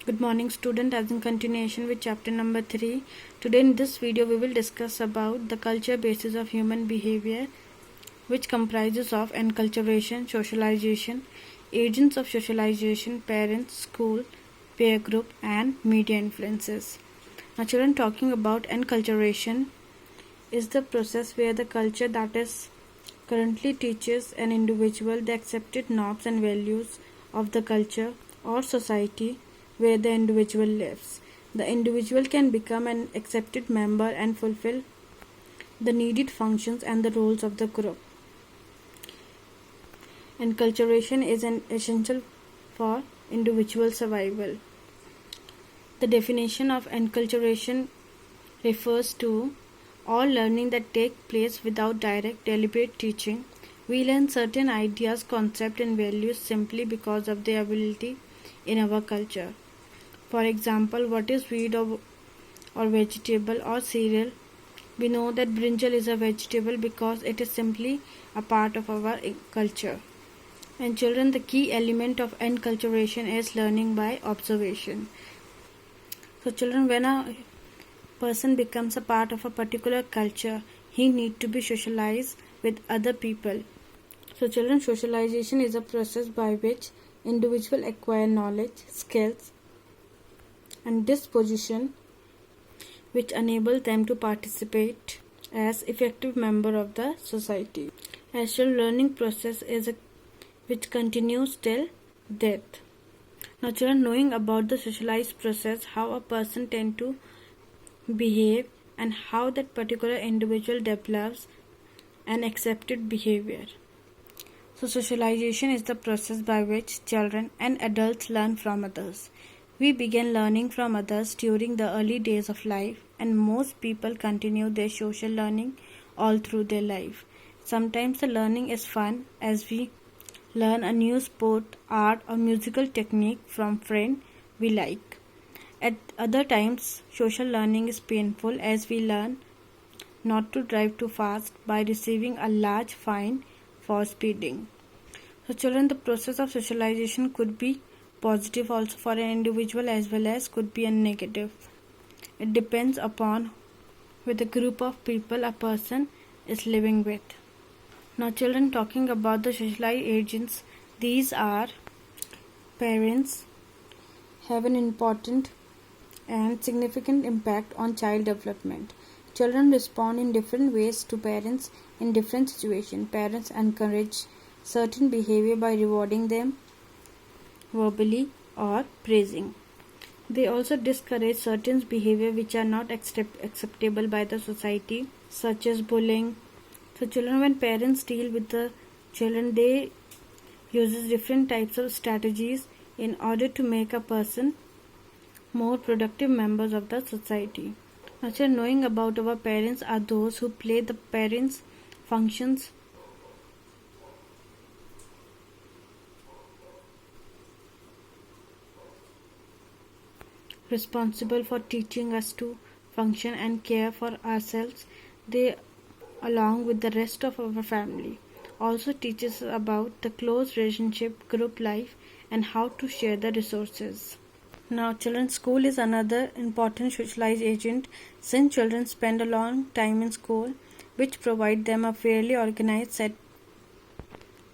Good morning student, as in continuation with chapter number 3. Today in this video we will discuss about the culture basis of human behavior, which comprises of enculturation, socialization, agents of socialization, parents, school, peer group and media influences. Now children, talking about enculturation is the process where the culture that is currently teaches an individual the accepted norms and values of the culture or society where the individual lives. The individual can become an accepted member and fulfill the needed functions and the roles of the group. Enculturation is an essential for individual survival. The definition of enculturation refers to all learning that takes place without direct deliberate teaching. We learn certain ideas, concepts and values simply because of their ability in our culture. For example, what is wheat or vegetable or cereal? We know that brinjal is a vegetable because it is simply a part of our culture. And children, the key element of enculturation is learning by observation. So children, when a person becomes a part of a particular culture, he needs to be socialized with other people. So children, socialization is a process by which individuals acquire knowledge, skills and disposition which enable them to participate as effective member of the society. Actual learning process is which continues till death. Now children, knowing about the socialized process, how a person tend to behave and how that particular individual develops an accepted behavior. So socialization is the process by which children and adults learn from others. We begin learning from others during the early days of life, and most people continue their social learning all through their life. Sometimes the learning is fun as we learn a new sport, art or musical technique from friend we like. At other times, social learning is painful as we learn not to drive too fast by receiving a large fine for speeding. So children, the process of socialization could be positive also for an individual as well as could be a negative. It depends upon with the group of people a person is living with. Now children, talking about the socialized agents, these are parents have an important and significant impact on child development. Children respond in different ways to parents in different situations. Parents encourage certain behavior by rewarding them verbally or praising. They also discourage certain behavior which are not acceptable by the society, such as bullying. So children, when parents deal with the children, they uses different types of strategies in order to make a person more productive members of the society. Now children, knowing about our parents are those who play the parents' functions responsible for teaching us to function and care for ourselves. They, along with the rest of our family, also teaches us about the close relationship, group life and how to share the resources. Now children, school is another important socialized agent since children spend a long time in school, which provide them a fairly organized set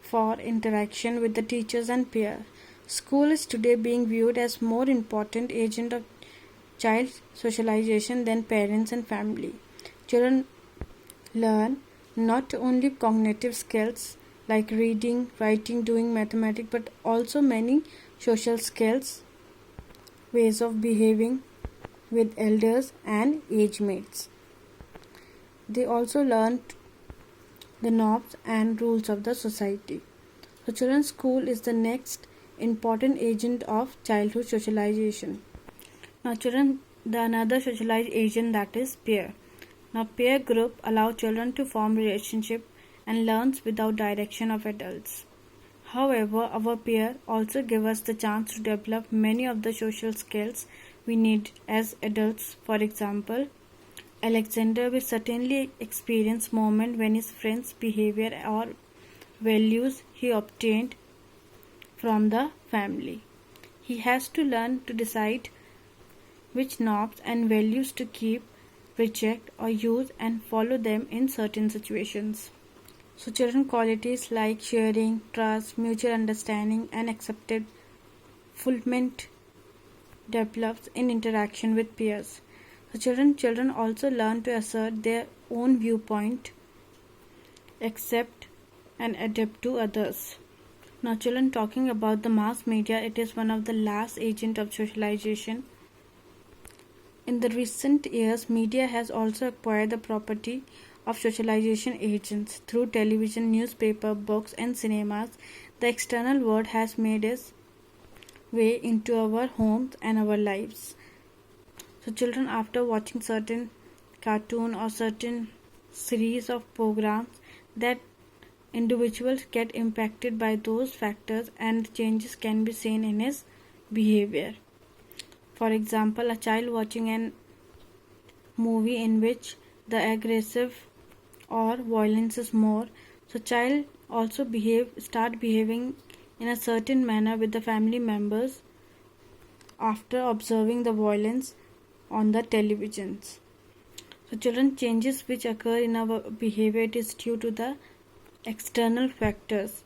for interaction with the teachers and peers. School is today being viewed as more important agent of child socialization than parents and family. Children learn not only cognitive skills like reading, writing, doing mathematics, but also many social skills, ways of behaving with elders and age mates. They also learn the norms and rules of the society. So children's school is the next important agent of childhood socialization. Now children, the another socialized agent that is peer. Now peer group allow children to form relationship and learns without direction of adults. However, our peer also give us the chance to develop many of the social skills we need as adults. For example, Alexander will certainly experience moment when his friends' behavior or values he obtained from the family. He has to learn to decide which norms and values to keep, reject, or use and follow them in certain situations. So, children qualities like sharing, trust, mutual understanding, and accepted fulfillment develops in interaction with peers. So, children also learn to assert their own viewpoint, accept, and adapt to others. Now, children, talking about the mass media, it is one of the last agent of socialization. In the recent years, media has also acquired the property of socialization agents. Through television, newspaper, books, and cinemas, the external world has made its way into our homes and our lives. So, children, after watching certain cartoon or certain series of programs, that individuals get impacted by those factors and changes can be seen in his behavior. For example, a child watching a movie in which the aggressive or violence is more, so child also start behaving in a certain manner with the family members after observing the violence on the televisions. So children changes which occur in our behavior, it is due to the external factors.